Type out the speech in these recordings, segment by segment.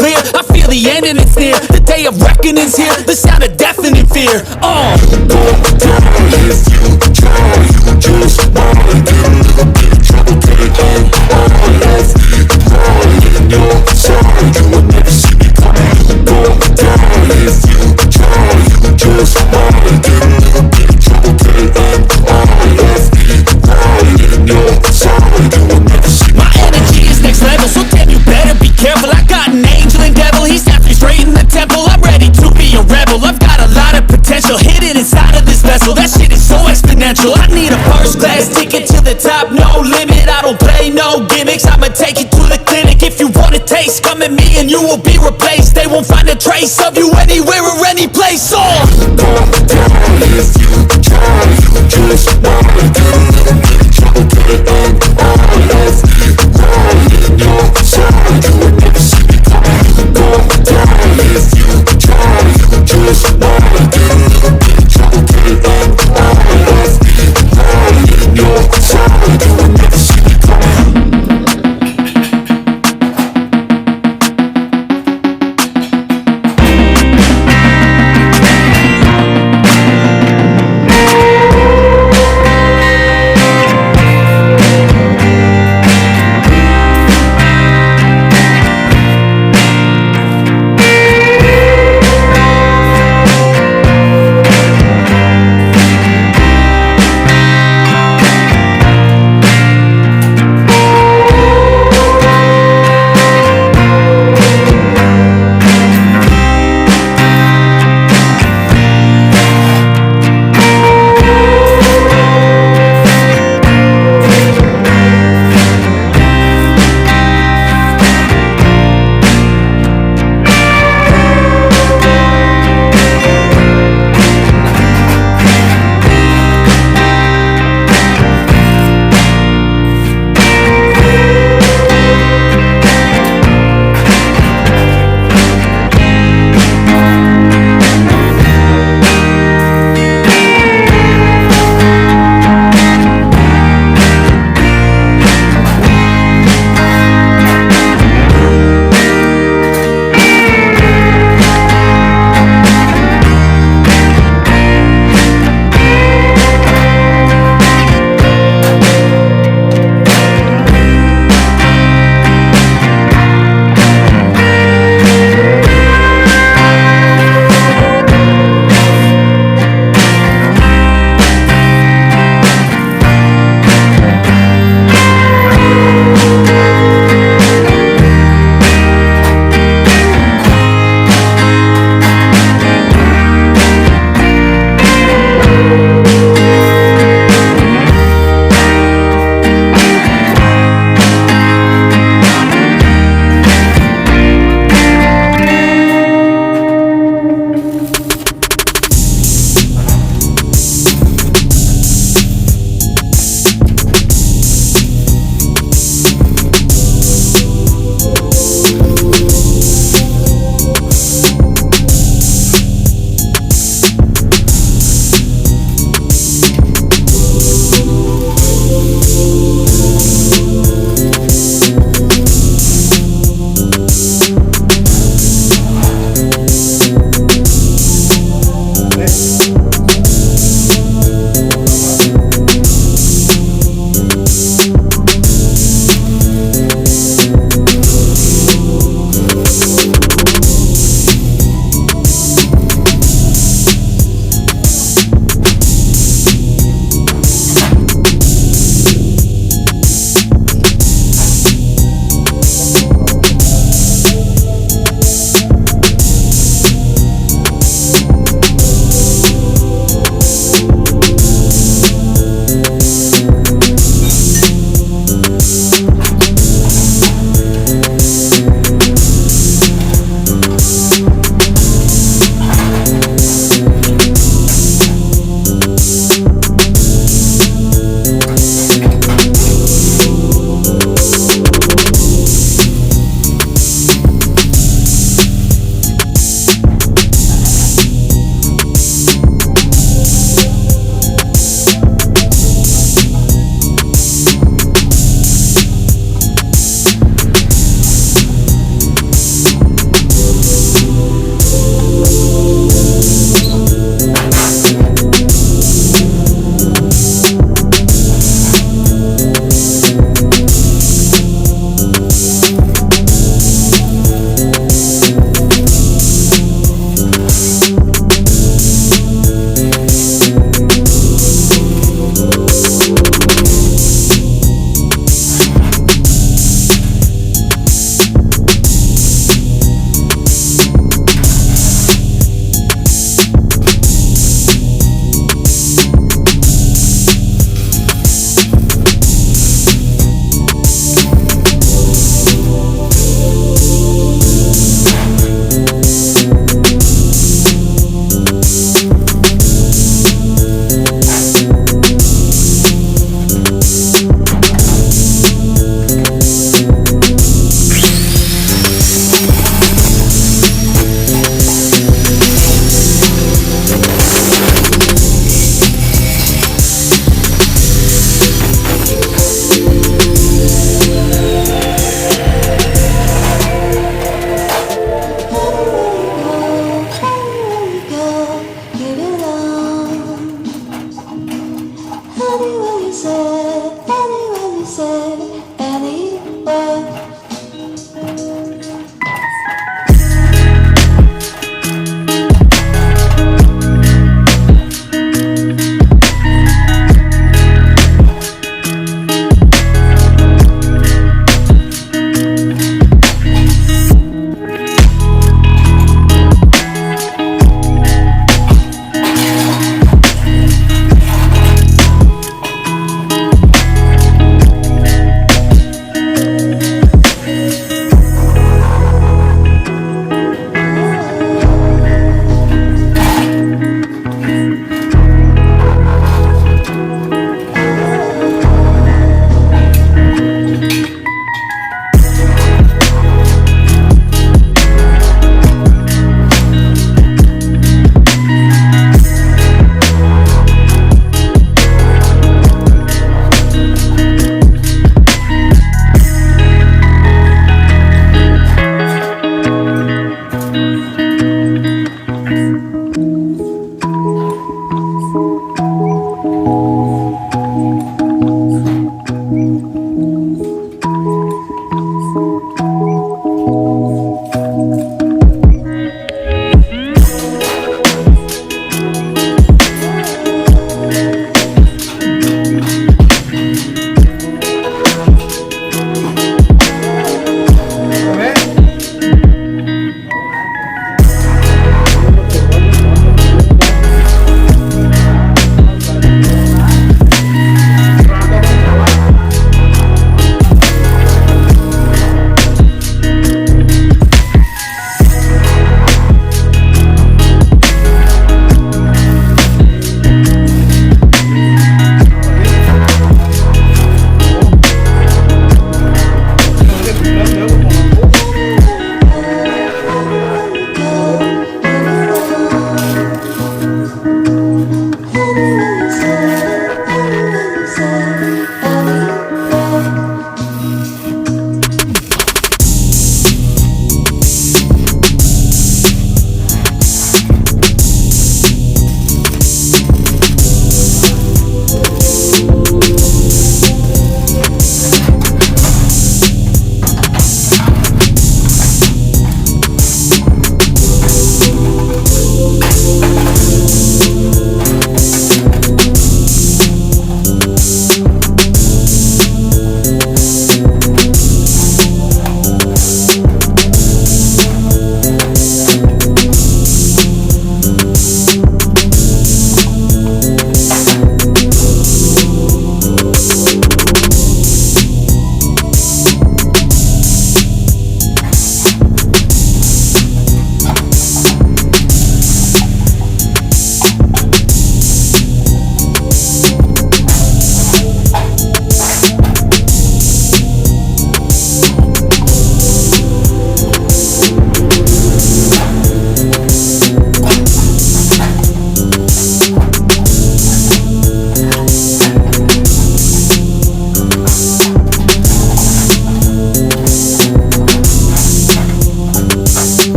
clear. I feel the end and it's near. The day of reckoning's here. The sound of deafening fear. If you try, you just might get a little bit of trouble. Get it on. I love me right in your side. You will never see me coming. You gon' die. If you try, you just might get a little bit of trouble. Get it on. I love me right in your side. You will never see me. My energy is next level, so damn you better be careful. I got an angel and devil, he snapped me straight in the temple. I'm ready to be a rebel. I've got a lot of potential hidden inside of this vessel. That shit is so exponential. I need a first class ticket to the top, no limit. I don't play no gimmicks. I'ma take you to the clinic. If you want a taste, come at me and you will be replaced. They won't find a trace of you anywhere or any place. If you try, you just might get a little bit of trouble. Get it on. I love me right in your side. You will never see me coming. You gon' die. If you try, you just might get a little bit of trouble. Get it on. I love me right in your side. You will never see me coming.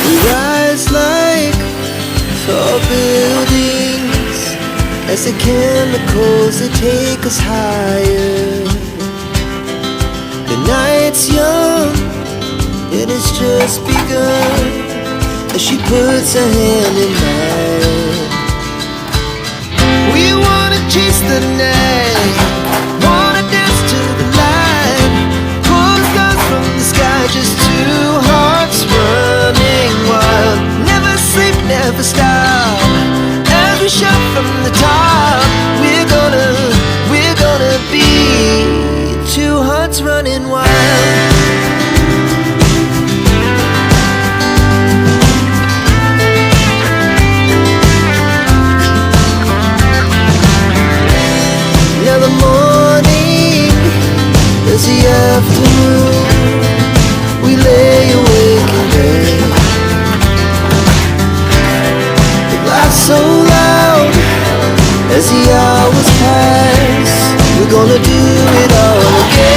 We rise like tall buildings as the chemicals they take us higher. The night's young, it has just begun as she puts her hand in mine. We wanna chase the night, wanna dance to the light, pull the stars from the sky, just two hearts running wild. Never sleep, never stop, as we shout from the top. We're gonna be two hearts running wild. Now the morning is the afternoon. We lay awake in bed. The laughs so loud as the hours pass. We're gonna do it all again.